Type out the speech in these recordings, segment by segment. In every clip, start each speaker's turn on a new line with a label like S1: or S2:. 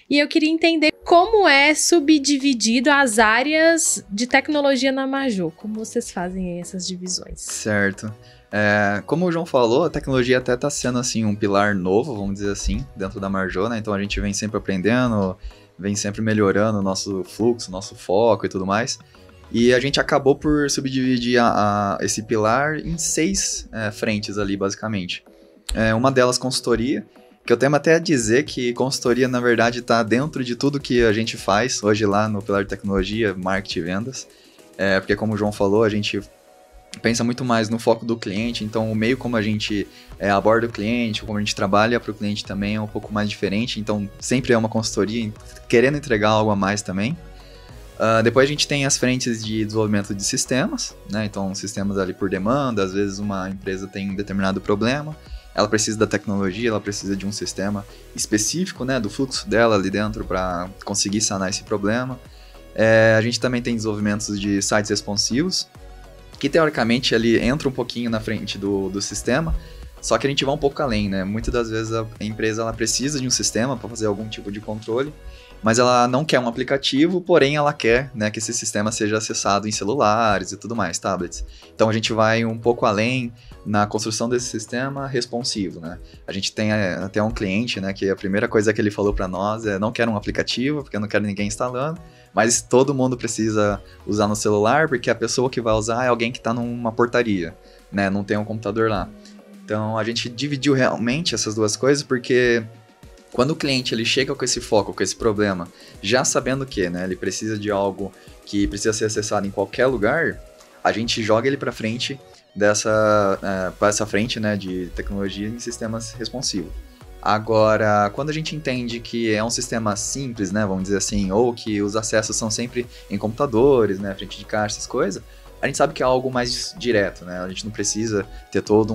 S1: E eu queria entender como é subdividido as áreas de tecnologia na Major. Como vocês fazem essas divisões?
S2: Certo. Como o João falou, a tecnologia até está sendo assim, um pilar novo, vamos dizer assim, dentro da Major, né? Então a gente vem sempre aprendendo, vem sempre melhorando o nosso fluxo, nosso foco e tudo mais. E a gente acabou por subdividir esse pilar em 6 frentes ali, basicamente. Uma delas, consultoria, que eu tenho até a dizer que consultoria, na verdade, está dentro de tudo que a gente faz hoje lá no pilar de tecnologia, marketing e vendas. Porque, como o João falou, a gente pensa muito mais no foco do cliente, então o meio como a gente aborda o cliente, como a gente trabalha para o cliente também é um pouco mais diferente, então sempre é uma consultoria, querendo entregar algo a mais também. Depois a gente tem as frentes de desenvolvimento de sistemas, né? Então sistemas ali por demanda, às vezes uma empresa tem um determinado problema, ela precisa da tecnologia, ela precisa de um sistema específico, né, do fluxo dela ali dentro para conseguir sanar esse problema. A gente também tem desenvolvimentos de sites responsivos, que teoricamente ali entra um pouquinho na frente do sistema, só que a gente vai um pouco além, né? Muitas das vezes a empresa ela precisa de um sistema para fazer algum tipo de controle, mas ela não quer um aplicativo, porém ela quer, né, que esse sistema seja acessado em celulares e tudo mais, tablets. Então a gente vai um pouco além na construção desse sistema responsivo, né? A gente tem até um cliente, né, que a primeira coisa que ele falou para nós é: não quero um aplicativo, porque eu não quero ninguém instalando, mas todo mundo precisa usar no celular, porque a pessoa que vai usar é alguém que está numa portaria, né? Não tem um computador lá. Então a gente dividiu realmente essas duas coisas, porque quando o cliente ele chega com esse foco, com esse problema, já sabendo que, né, ele precisa de algo que precisa ser acessado em qualquer lugar, a gente joga ele para frente para essa frente, né, de tecnologia em sistemas responsivos. Agora, quando a gente entende que é um sistema simples, né, vamos dizer assim, ou que os acessos são sempre em computadores, né, frente de caixa, essas coisas, a gente sabe que é algo mais direto, né? A gente não precisa ter toda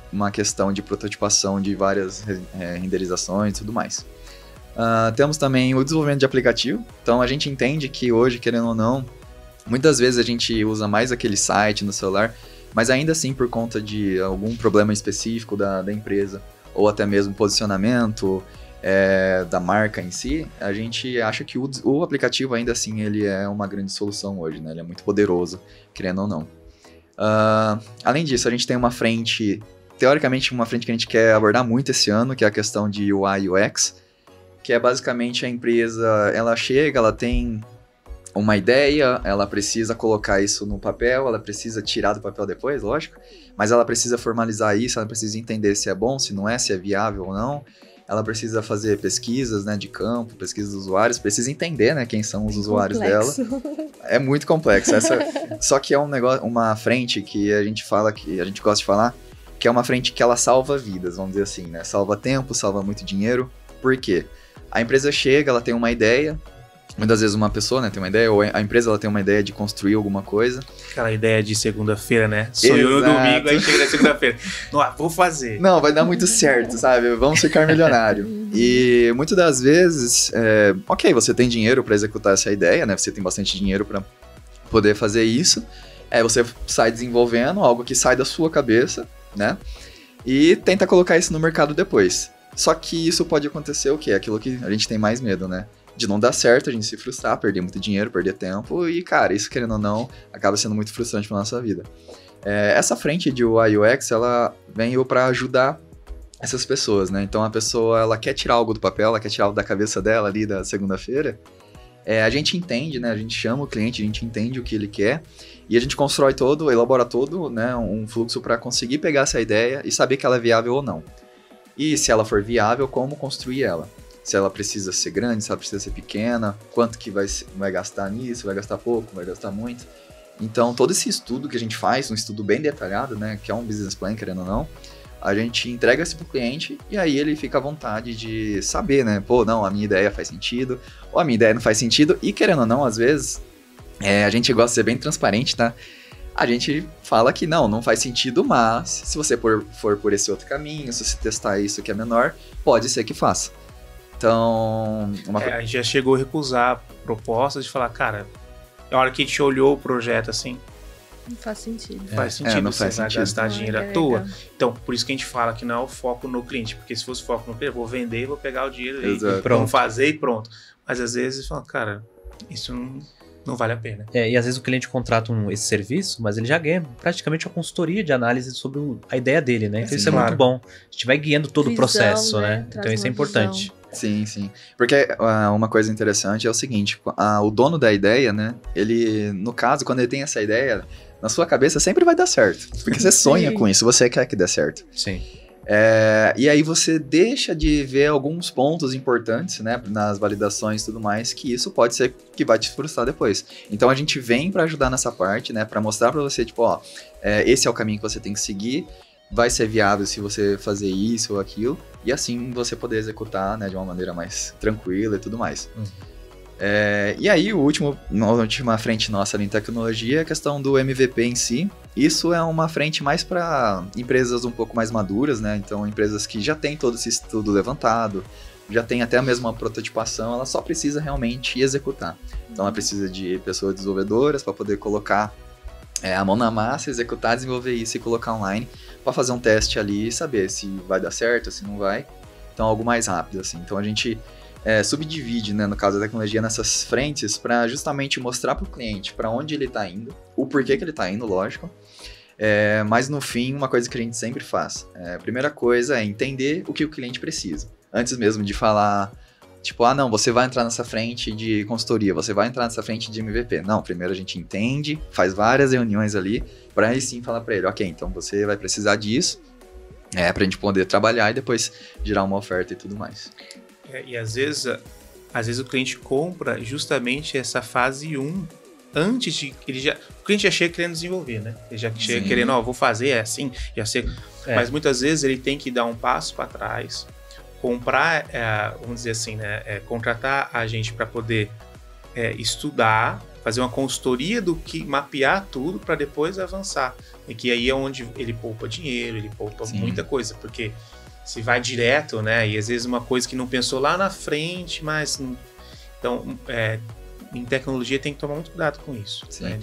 S2: uma questão de prototipação de várias renderizações e tudo mais. Temos também o desenvolvimento de aplicativo. Então a gente entende que hoje, querendo ou não, muitas vezes a gente usa mais aquele site no celular, mas ainda assim por conta de algum problema específico da empresa, ou até mesmo posicionamento da marca em si, a gente acha que o aplicativo ainda assim ele é uma grande solução hoje, né? Ele é muito poderoso, querendo ou não. Além disso, a gente tem uma frente, teoricamente uma frente que a gente quer abordar muito esse ano, que é a questão de UI e UX, que é basicamente a empresa, ela chega, ela tem uma ideia, ela precisa colocar isso no papel, ela precisa tirar do papel depois, lógico, mas ela precisa formalizar isso, ela precisa entender se é bom, se não é, se é viável ou não. Ela precisa fazer pesquisas, né, de campo, pesquisas dos usuários, precisa entender, né, quem são os usuários dela. É muito complexo. Só que é um negócio, uma frente que a gente fala, que a gente gosta de falar, que é uma frente que ela salva vidas, vamos dizer assim, né? Salva tempo, salva muito dinheiro. Por quê? A empresa chega, ela tem uma ideia, muitas vezes uma pessoa, né, tem uma ideia, ou a empresa ela tem uma ideia de construir alguma coisa.
S3: Aquela ideia de segunda-feira, né? Sonhou no domingo, aí chega na segunda-feira. Não, vou fazer.
S2: Não, vai dar muito certo, sabe? Vamos ficar milionário. E muitas das vezes, ok, você tem dinheiro para executar essa ideia, né? Você tem bastante dinheiro para poder fazer isso. Você sai desenvolvendo algo que sai da sua cabeça, né? E tenta colocar isso no mercado depois. Só que isso pode acontecer o quê? Aquilo que a gente tem mais medo, né? De não dar certo, a gente se frustrar, perder muito dinheiro, perder tempo. E, cara, isso, querendo ou não, acaba sendo muito frustrante pra nossa vida. Essa frente de UI e UX, ela veio para ajudar essas pessoas, né? Então, a pessoa, ela quer tirar algo do papel, ela quer tirar algo da cabeça dela ali da segunda-feira. A gente entende, né? A gente chama o cliente, a gente entende o que ele quer. E a gente constrói todo, elabora todo, né, um fluxo para conseguir pegar essa ideia e saber que ela é viável ou não. E se ela for viável, como construir ela? Se ela precisa ser grande, se ela precisa ser pequena, quanto que vai gastar nisso, vai gastar pouco, vai gastar muito. Então, todo esse estudo que a gente faz, um estudo bem detalhado, né, que é um business plan, querendo ou não, a gente entrega isso pro cliente e aí ele fica à vontade de saber, né, pô, não, a minha ideia faz sentido, ou a minha ideia não faz sentido, e querendo ou não, às vezes, a gente gosta de ser bem transparente, tá? A gente fala que não faz sentido, mas se você for por esse outro caminho, se você testar isso que é menor, pode ser que faça. Então...
S3: a gente já chegou a recusar propostas de falar, cara, na hora que a gente olhou o projeto assim,
S1: Não faz sentido.
S3: Faz sentido,
S2: não
S3: você
S2: faz
S3: vai
S2: sentido.
S3: gastar
S1: Não
S3: dinheiro à
S1: agrega.
S3: toa. Então, por isso que a gente fala que não é o foco no cliente, porque se fosse foco no cliente, eu vou vender, vou pegar o dinheiro
S2: Exato.
S3: e vamos fazer e pronto. Mas às vezes fala, cara, isso não vale a pena.
S4: E às vezes o cliente contrata esse serviço, mas ele já ganha praticamente uma consultoria de análise sobre a ideia dele, né? Então
S3: Sim,
S4: isso é
S3: claro.
S4: muito bom. A gente vai guiando todo o
S1: Visão,
S4: processo,
S1: né?
S4: né?
S1: Traz
S4: Então isso é
S1: uma
S4: importante.
S2: Sim, sim. Porque uma coisa interessante é o seguinte, o dono da ideia, né, ele, no caso, quando ele tem essa ideia, na sua cabeça sempre vai dar certo. Porque você sonha
S1: Sim.
S2: com isso, você quer que dê certo.
S4: Sim.
S2: E aí você deixa de ver alguns pontos importantes, né, nas validações e tudo mais, que isso pode ser que vai te frustrar depois. Então a gente vem para ajudar nessa parte, né, para mostrar para você, tipo, ó, esse é o caminho que você tem que seguir, vai ser viável se você fazer isso ou aquilo, e assim você poder executar, né, de uma maneira mais tranquila e tudo mais. E aí, a última frente nossa ali em tecnologia é a questão do MVP em si. Isso é uma frente mais para empresas um pouco mais maduras, né? Então, empresas que já têm todo esse estudo levantado, já tem até mesmo uma prototipação, ela só precisa realmente executar. Então, ela precisa de pessoas desenvolvedoras para poder colocar a mão na massa, executar, desenvolver isso e colocar online para fazer um teste ali e saber se vai dar certo, se não vai. Então, algo mais rápido, assim. Então, a gente subdivide, né, no caso da tecnologia, nessas frentes para justamente mostrar para o cliente para onde ele está indo, o porquê que ele está indo, lógico. Mas no fim, uma coisa que a gente sempre faz, a primeira coisa é entender o que o cliente precisa. Antes mesmo de falar, tipo, não, você vai entrar nessa frente de consultoria, você vai entrar nessa frente de MVP. Não, primeiro a gente entende, faz várias reuniões ali, para aí sim falar para ele, ok, então você vai precisar disso, para a gente poder trabalhar e depois gerar uma oferta e tudo mais.
S3: E às vezes o cliente compra justamente essa fase 1 antes de... o cliente já chega querendo desenvolver, né? Ele já chega querendo, vou fazer, assim, já sei. Mas muitas vezes ele tem que dar um passo para trás, comprar, vamos dizer assim, né? Contratar a gente para poder estudar, fazer uma consultoria do que mapear tudo para depois avançar. E que aí é onde ele poupa dinheiro, ele poupa muita coisa, porque se vai direto, né? E às vezes uma coisa que não pensou lá na frente, mas... Então, em tecnologia tem que tomar muito cuidado com isso. Né?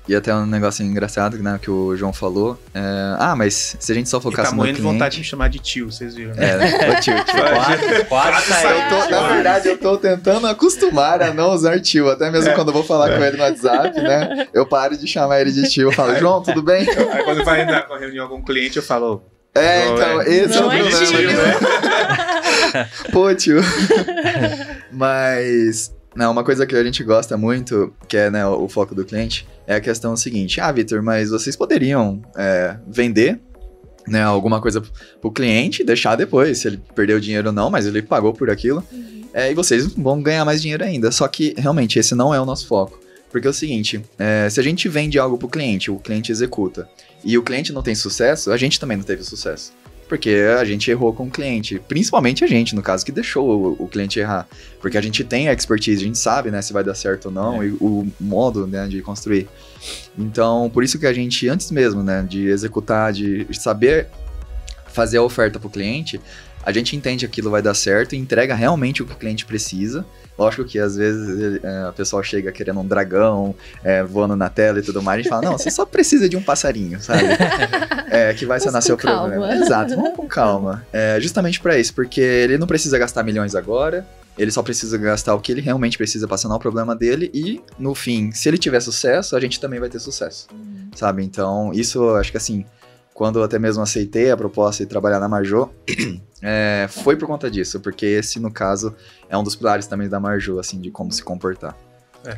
S2: E até um negócio engraçado, né, que o João falou. Mas se a gente só focasse no cliente...
S3: Ele tá morrendo de vontade de me chamar de tio, vocês viram, né?
S2: O tio.
S4: Quase saiu.
S2: Na verdade, eu tô tentando acostumar a não usar tio. Até mesmo quando eu vou falar com ele no WhatsApp, né? Eu paro de chamar ele de tio. Eu falo, João, tudo bem?
S3: Aí quando vai entrar com a reunião com um cliente, eu falo...
S2: então, esse é o problema.
S3: Tio, né?
S2: Pô, tio. Mas... Não, uma coisa que a gente gosta muito, que é, né, o foco do cliente, é a questão seguinte. Vitor, mas vocês poderiam vender, né, alguma coisa pro cliente e deixar depois, se ele perdeu o dinheiro ou não, mas ele pagou por aquilo, e vocês vão ganhar mais dinheiro ainda. Só que, realmente, esse não é o nosso foco. Porque é o seguinte, se a gente vende algo pro cliente, o cliente executa, e o cliente não tem sucesso, a gente também não teve sucesso. Porque a gente errou com o cliente, principalmente a gente, no caso, que deixou o cliente errar. Porque a gente tem a expertise, a gente sabe, né, se vai dar certo ou não, e o modo, né, de construir. Então, por isso que a gente, antes mesmo, né, de executar, de saber fazer a oferta para o cliente, a gente entende que aquilo vai dar certo e entrega realmente o que o cliente precisa. Lógico que às vezes a pessoa chega querendo um dragão, voando na tela e tudo mais, a gente fala, não, você só precisa de um passarinho, sabe? Que vai sanar seu problema. Exato, vamos com calma. Justamente para isso, porque ele não precisa gastar milhões agora, ele só precisa gastar o que ele realmente precisa para sanar o problema dele e, no fim, se ele tiver sucesso, a gente também vai ter sucesso, sabe? Então, isso, acho que assim, quando eu até mesmo aceitei a proposta de trabalhar na Marjô, foi por conta disso, porque esse, no caso, é um dos pilares também da Marjô, assim, de como se comportar.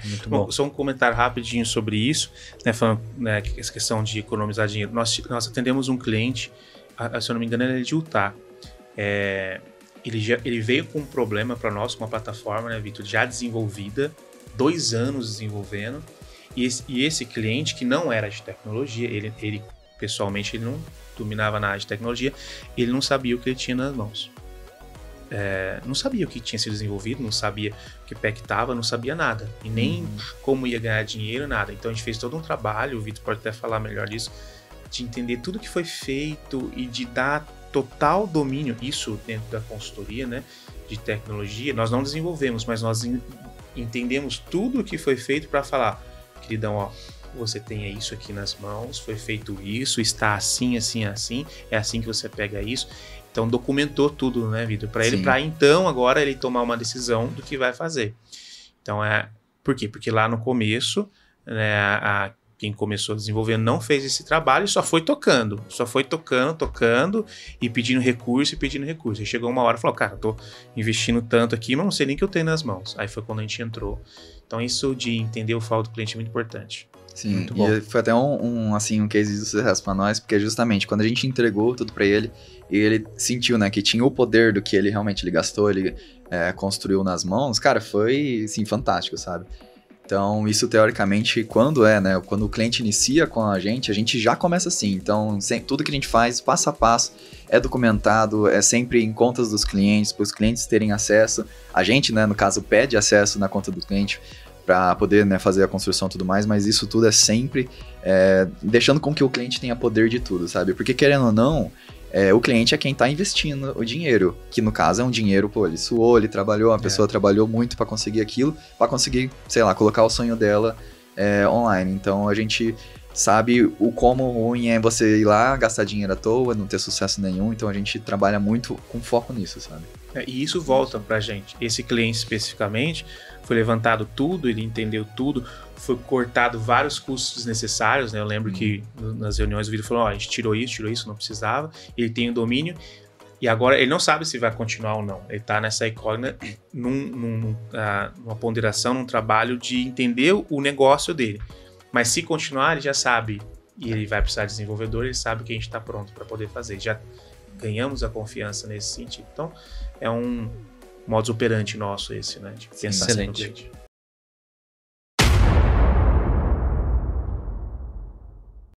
S3: Muito bom. Só um comentário rapidinho sobre isso, né, falando, né, essa questão de economizar dinheiro. Nós atendemos um cliente, se eu não me engano, ele é de Utah. Ele veio com um problema para nós, com uma plataforma, né, Vitor, já desenvolvida, 2 anos desenvolvendo, e esse cliente, que não era de tecnologia, ele pessoalmente, ele não dominava na área de tecnologia, ele não sabia o que ele tinha nas mãos. Não sabia o que tinha sido desenvolvido, não sabia que pé que estava, não sabia nada. E nem como ia ganhar dinheiro, nada. Então a gente fez todo um trabalho, o Vitor pode até falar melhor disso, de entender tudo que foi feito e de dar total domínio, isso dentro da consultoria, né, de tecnologia. Nós não desenvolvemos, mas nós entendemos tudo o que foi feito para falar, queridão, você tenha isso aqui nas mãos, foi feito isso, está assim, assim, assim, é assim que você pega isso. Então documentou tudo, né, Vitor? Para ele, para então agora ele tomar uma decisão do que vai fazer. Então por quê? Porque lá no começo, né, quem começou a desenvolver não fez esse trabalho e só foi tocando e pedindo recurso. Aí chegou uma hora e falou, cara, eu tô investindo tanto aqui, mas não sei nem o que eu tenho nas mãos. Aí foi quando a gente entrou. Então isso de entender o flow do cliente é muito importante.
S2: Sim,
S3: muito bom.
S2: E foi até um case de sucesso pra nós, porque justamente quando a gente entregou tudo pra ele, ele sentiu, né, que tinha o poder do que ele realmente gastou, ele construiu nas mãos, cara, foi, assim, fantástico, sabe? Então, isso teoricamente, quando o cliente inicia com a gente já começa assim. Então, tudo que a gente faz, passo a passo, é documentado, é sempre em contas dos clientes, para os clientes terem acesso. A gente, né, no caso, pede acesso na conta do cliente para poder, né, fazer a construção e tudo mais, mas isso tudo é sempre deixando com que o cliente tenha poder de tudo, sabe? Porque, querendo ou não, o cliente é quem está investindo o dinheiro, que no caso é um dinheiro, pô, ele suou, ele trabalhou, a pessoa trabalhou muito para conseguir aquilo, para conseguir, sei lá, colocar o sonho dela online. Então a gente sabe o como ruim é você ir lá, gastar dinheiro à toa, não ter sucesso nenhum, então a gente trabalha muito com foco nisso, sabe?
S3: E isso volta pra gente. Esse cliente especificamente, foi levantado tudo, ele entendeu tudo, foi cortado vários custos desnecessários, né? Eu lembro que nas reuniões o Vitor falou, a gente tirou isso, não precisava, ele tem o domínio, e agora ele não sabe se vai continuar ou não. Ele tá nessa incógnita, numa ponderação, num trabalho de entender o negócio dele. Mas se continuar, ele já sabe, e ele vai precisar de desenvolvedor, ele sabe que a gente está pronto para poder fazer. Já ganhamos a confiança nesse sentido. Então, é um modus operandi nosso esse, né? De pensar assim no cliente.